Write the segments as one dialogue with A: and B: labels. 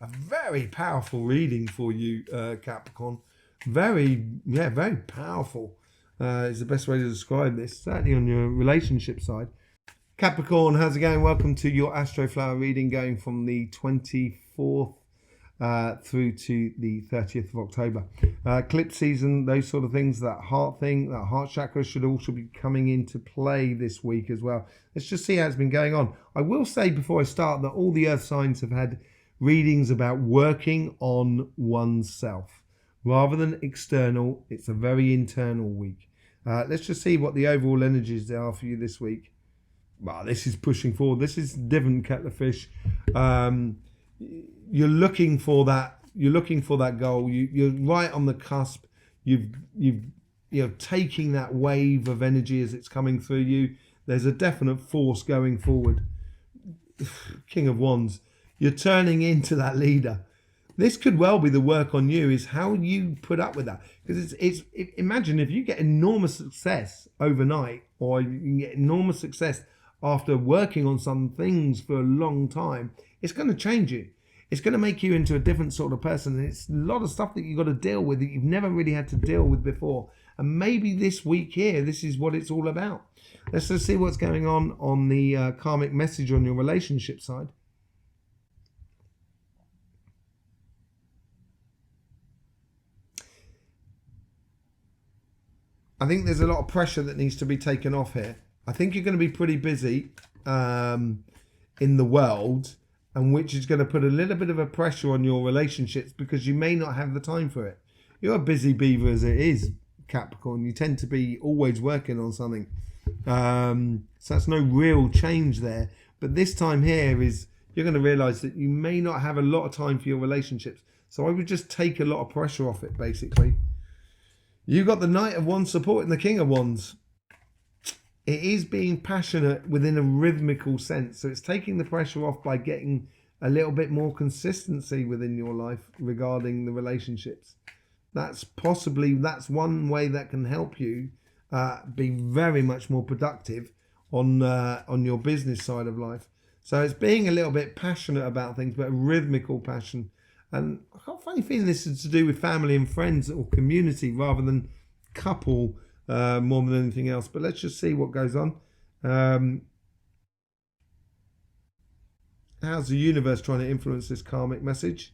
A: a very powerful reading for you, Capricorn. Very powerful is the best way to describe this, certainly on your relationship side. Capricorn, how's it going? Welcome to your Astroflower reading going from the 24th through to the 30th of October. Eclipse season, those sort of things, that heart thing, that heart chakra should also be coming into play this week as well. Let's just see how it's been going on. I will say before I start that all the earth signs have had readings about working on oneself. Rather than external, it's a very internal week. Let's just see what the overall energies are for you this week. Well, this is pushing forward. This is different, Kettlerfish. You're looking for that. You're looking for that goal. You're right on the cusp. You're taking that wave of energy as it's coming through you. There's a definite force going forward. King of Wands. You're turning into that leader. This could well be the work on you, is how you put up with that. Because imagine if you get enormous success overnight, or you can get enormous success after working on some things for a long time, it's going to change you. It's going to make you into a different sort of person. And it's a lot of stuff that you've got to deal with that you've never really had to deal with before. And maybe this week here, this is what it's all about. Let's just see what's going on the karmic message on your relationship side. I think there's a lot of pressure that needs to be taken off here. I think you're going to be pretty busy in the world, and which is going to put a little bit of a pressure on your relationships because you may not have the time for it. You're a busy beaver as it is, Capricorn. You tend to be always working on something. So that's no real change there. But this time here is you're going to realise that you may not have a lot of time for your relationships. So I would just take a lot of pressure off it, basically. You got the Knight of Wands supporting the King of Wands. It is being passionate within a rhythmical sense. So it's taking the pressure off by getting a little bit more consistency within your life regarding the relationships. That's one way that can help you be very much more productive on your business side of life. So it's being a little bit passionate about things, but a rhythmical passion. And I got a funny feeling this is to do with family and friends or community rather than couple more than anything else. But let's just see what goes on. How's the universe trying to influence this karmic message?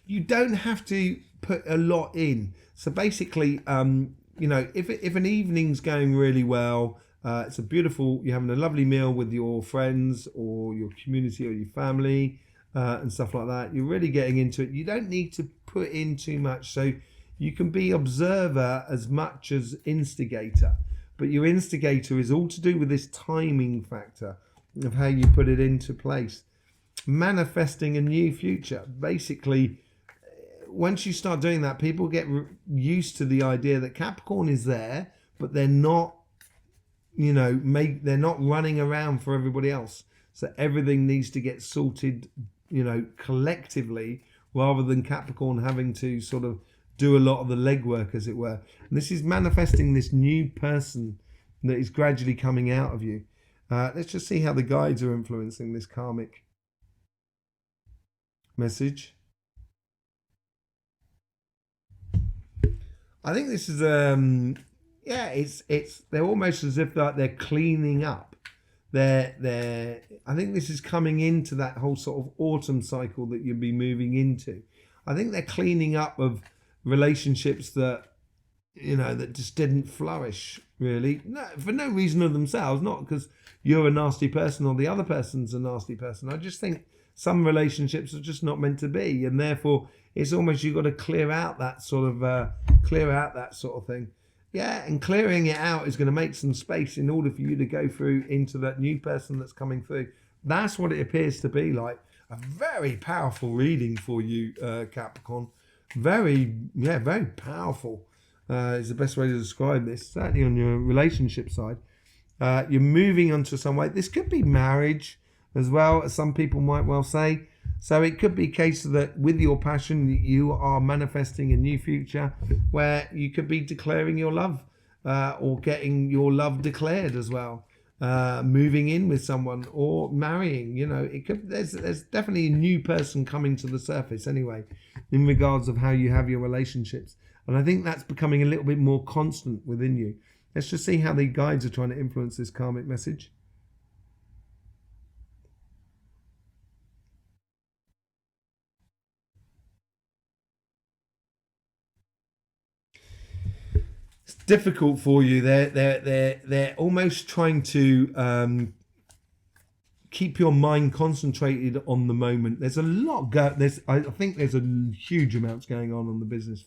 A: You don't have to put a lot in. So basically, if an evening's going really well, it's you're having a lovely meal with your friends or your community or your family and stuff like that. You're really getting into it. You don't need to put in too much. So you can be observer as much as instigator. But your instigator is all to do with this timing factor of how you put it into place. Manifesting a new future. Basically, once you start doing that, people get used to the idea that Capricorn is there, but they're not, they're not running around for everybody else. So everything needs to get sorted, collectively, rather than Capricorn having to sort of do a lot of the legwork, as it were. And this is manifesting this new person that is gradually coming out of you. Let's just see how the guides are influencing this karmic message. I think this is they're almost as if like they're cleaning up. I think this is coming into that whole sort of autumn cycle that you'll be moving into. I think they're cleaning up of relationships that that just didn't flourish really, for no reason of themselves, not because you're a nasty person or the other person's a nasty person. I just think some relationships are just not meant to be, and therefore it's almost you've got to clear out that sort of thing. Yeah, and clearing it out is going to make some space in order for you to go through into that new person that's coming through. That's what it appears to be like. A very powerful reading for you, Capricorn. Very powerful is the best way to describe this, certainly on your relationship side. You're moving on to some way. This could be marriage as well, as some people might well say. So it could be a case that with your passion, you are manifesting a new future where you could be declaring your love or getting your love declared as well. Moving in with someone or marrying, it could. There's definitely a new person coming to the surface anyway, in regards of how you have your relationships, and I think that's becoming a little bit more constant within you. Let's just see how the guides are trying to influence this karmic message. It's difficult for you. They're almost trying to keep your mind concentrated on the moment. There's a lot I think there's a huge amounts going on the business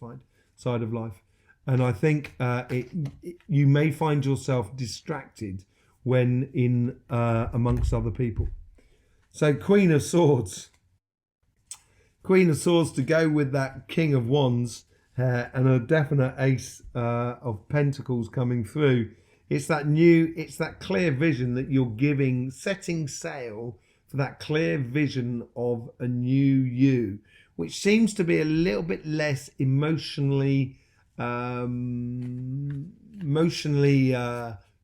A: side of life, and I think you may find yourself distracted when in amongst other people. So Queen of Swords to go with that King of Wands and a definite Ace of Pentacles coming through. It's that clear vision that you're giving, setting sail for that clear vision of a new you, which seems to be a little bit less emotionally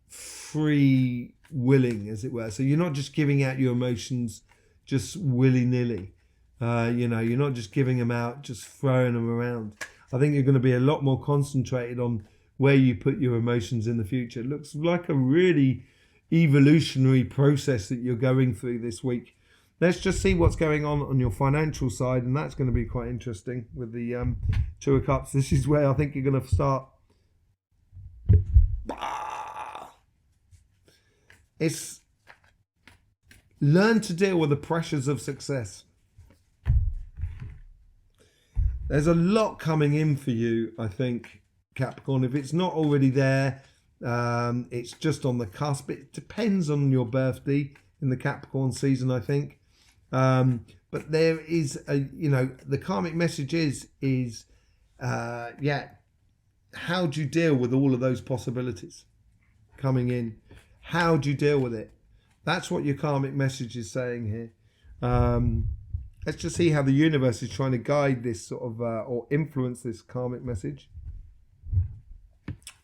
A: free willing, as it were. So you're not just giving out your emotions just willy-nilly. You're not just giving them out, just throwing them around. I think you're going to be a lot more concentrated on where you put your emotions in the future. It looks like a really evolutionary process that you're going through this week. Let's just see what's going on your financial side, and that's going to be quite interesting with the Two of Cups. This is where I think you're going to start. It's learn to deal with the pressures of success. There's a lot coming in for you, I think, Capricorn. If it's not already there, it's just on the cusp. It depends on your birthday in the Capricorn season, I think. But there is the karmic message is how do you deal with all of those possibilities coming in? How do you deal with it? That's what your karmic message is saying here. Let's just see how the universe is trying to guide this sort of or influence this karmic message.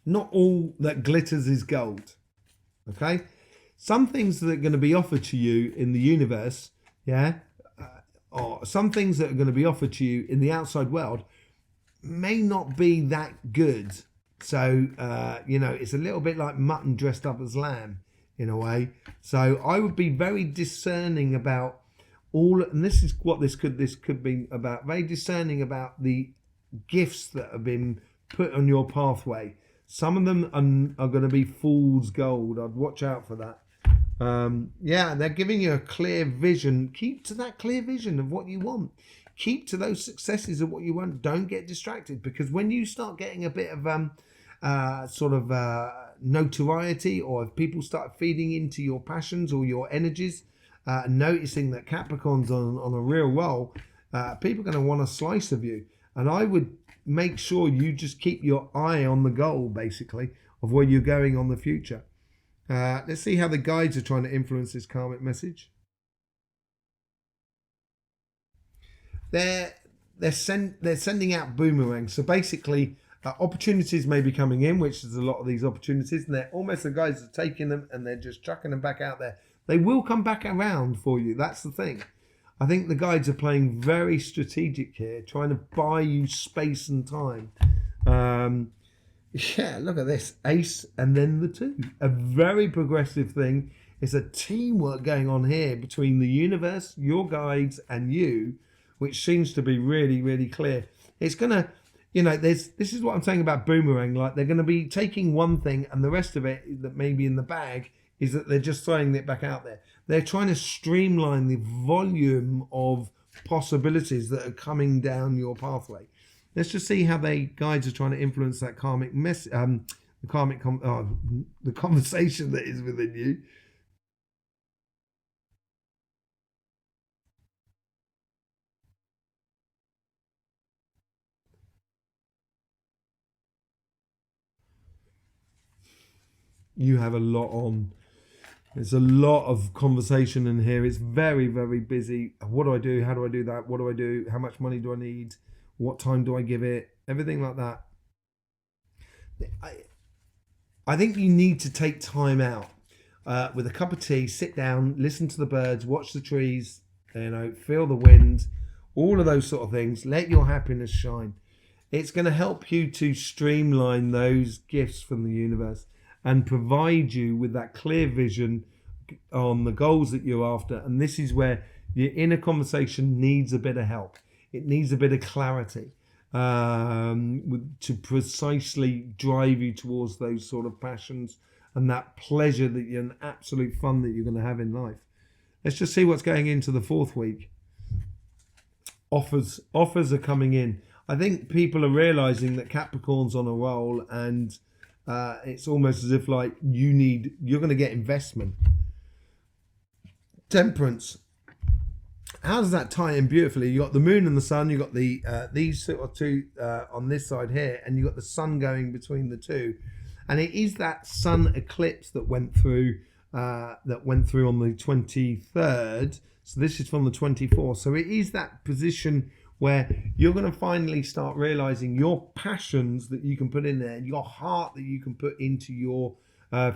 A: Not all that glitters is gold. Okay? Some things that are going to be offered to you in the universe, or some things that are going to be offered to you in the outside world may not be that good. So, it's a little bit like mutton dressed up as lamb in a way. So I would be very discerning about and this is what this could be about, very discerning about the gifts that have been put on your pathway. Some of them are going to be fool's gold. I'd watch out for that. They're giving you a clear vision. Keep to that clear vision of what you want. Keep to those successes of what you want. Don't get distracted, because when you start getting a bit of notoriety, or if people start feeding into your passions or your energies, noticing that Capricorn's on a real roll, people are going to want a slice of you. And I would make sure you just keep your eye on the goal, basically, of where you're going on the future. Let's see how the guides are trying to influence this karmic message. They're sending out boomerangs. So basically, opportunities may be coming in, which is a lot of these opportunities, and they're almost the guys are taking them and they're just chucking them back out there. They will come back around for you. That's the thing. I think the guides are playing very strategic here, trying to buy you space and time. Look at this. Ace and then the 2. A very progressive thing. It's a teamwork going on here between the universe, your guides, and you, which seems to be really, really clear. It's going to, this is what I'm saying about boomerang. Like, they're going to be taking one thing and the rest of it that may be in the bag is that they're just throwing it back out there. They're trying to streamline the volume of possibilities that are coming down your pathway. Let's just see how the guides are trying to influence that karmic the conversation that is within you. You have a lot on. There's a lot of conversation in here. It's very, very busy. What do I do? How do I do that? What do I do? How much money do I need? What time do I give it? Everything like that. I think you need to take time out with a cup of tea, sit down, listen to the birds, watch the trees, feel the wind, all of those sort of things. Let your happiness shine. It's going to help you to streamline those gifts from the universe and provide you with that clear vision on the goals that you're after. And this is where your inner conversation needs a bit of help. It needs a bit of clarity to precisely drive you towards those sort of passions and that pleasure and absolute fun that you're going to have in life. Let's just see what's going into the 4th week. Offers are coming in. I think people are realizing that Capricorn's on a roll, and it's almost as if like you're going to get investment. Temperance. How does that tie in beautifully? You got the moon and the sun. You got the these sort of two on this side here, and you got the sun going between the two, and it is that sun eclipse that went through on the 23rd. So this is from the 24th. So it is that position where you're going to finally start realizing your passions that you can put in there, your heart that you can put into your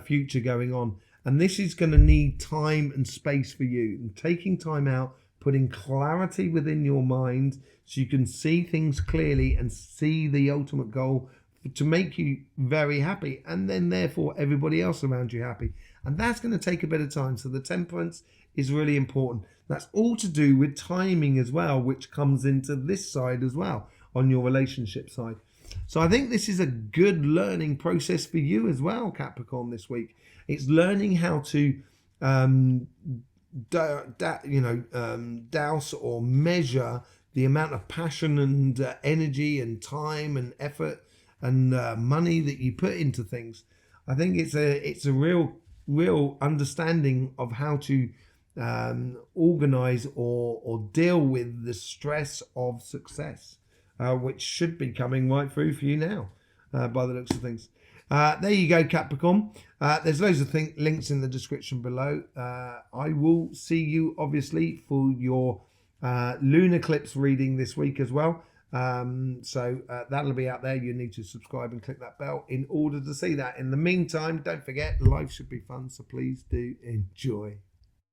A: future going on. And this is going to need time and space for you. And taking time out, putting clarity within your mind so you can see things clearly and see the ultimate goal to make you very happy, and then therefore everybody else around you happy. And that's going to take a bit of time. So the temperance is really important. That's all to do with timing as well, which comes into this side as well on your relationship side. So I think this is a good learning process for you as well, Capricorn, this week. It's learning how to douse or measure the amount of passion and energy and time and effort and money that you put into things. I think it's a real understanding of how to organize or deal with the stress of success, which should be coming right through for you now, by the looks of things. There you go, Capricorn. There's loads of links in the description below. I will see you obviously for your lunar eclipse reading this week as well. So that'll be out there. You need to subscribe and click that bell in order to see that. In the meantime, don't forget, life should be fun, so please do enjoy.